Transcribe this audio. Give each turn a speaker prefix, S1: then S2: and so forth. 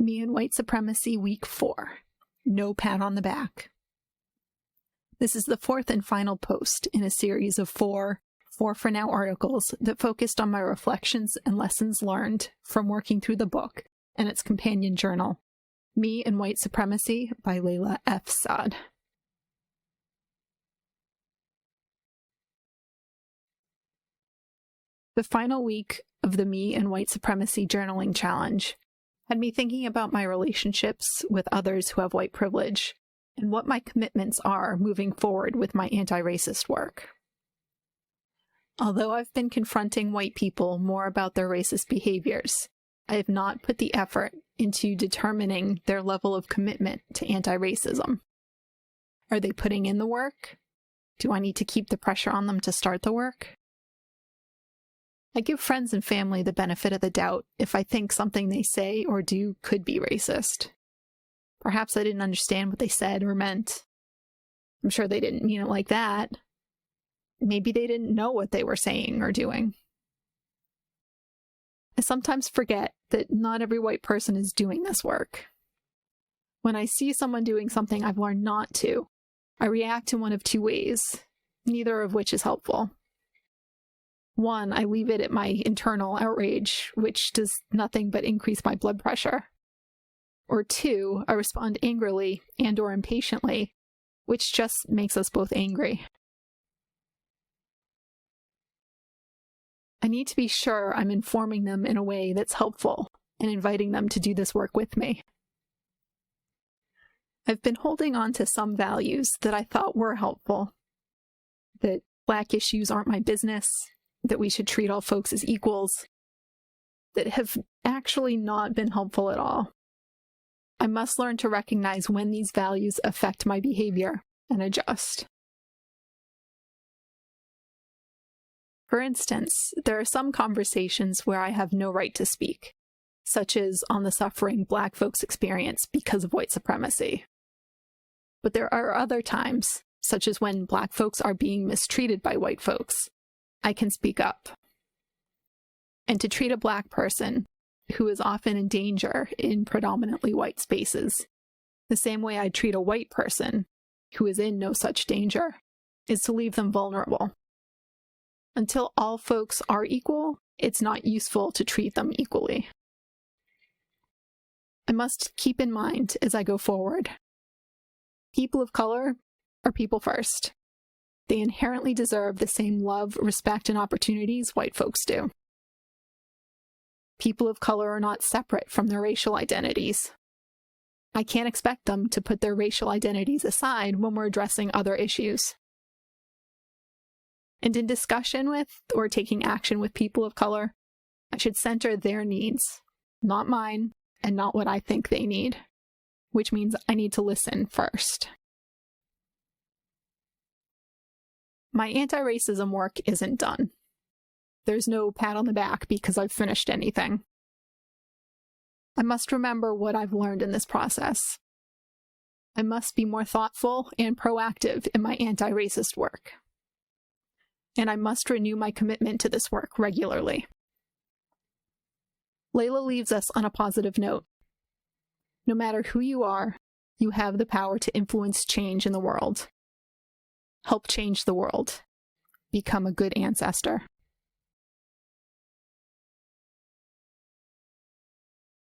S1: Me and White Supremacy Week 4. No pat on the back. This is the fourth and final post in a series of four for now articles that focused on my reflections and lessons learned from working through the book and its companion journal, Me and White Supremacy by Layla F. Saad. The final week of the Me and White Supremacy Journaling Challenge had me thinking about my relationships with others who have white privilege and what my commitments are moving forward with my anti-racist work. Although I've been confronting white people more about their racist behaviors, I have not put the effort into determining their level of commitment to anti-racism. Are they putting in the work? Do I need to keep the pressure on them to start the work? I give friends and family the benefit of the doubt if I think something they say or do could be racist. Perhaps I didn't understand what they said or meant. I'm sure they didn't mean it like that. Maybe they didn't know what they were saying or doing. I sometimes forget that not every white person is doing this work. When I see someone doing something I've learned not to, I react in one of two ways, neither of which is helpful. One, I leave it at my internal outrage, which does nothing but increase my blood pressure. Or two, I respond angrily and/or impatiently, which just makes us both angry. I need to be sure I'm informing them in a way that's helpful and inviting them to do this work with me. I've been holding on to some values that I thought were helpful. That Black issues aren't my business, that we should treat all folks as equals, that have actually not been helpful at all. I must learn to recognize when these values affect my behavior and adjust. For instance, there are some conversations where I have no right to speak, such as on the suffering Black folks experience because of white supremacy. But there are other times, such as when Black folks are being mistreated by white folks, I can speak up. And to treat a Black person, who is often in danger in predominantly white spaces, the same way I treat a white person, who is in no such danger, is to leave them vulnerable. Until all folks are equal, it's not useful to treat them equally. I must keep in mind as I go forward, people of color are people first. They inherently deserve the same love, respect, and opportunities white folks do. People of color are not separate from their racial identities. I can't expect them to put their racial identities aside when we're addressing other issues. And in discussion with or taking action with people of color, I should center their needs, not mine, and not what I think they need, which means I need to listen first. My anti-racism work isn't done. There's no pat on the back because I've finished anything. I must remember what I've learned in this process. I must be more thoughtful and proactive in my anti-racist work. And I must renew my commitment to this work regularly. Layla leaves us on a positive note. No matter who you are, you have the power to influence change in the world. Help change the world. Become a good ancestor.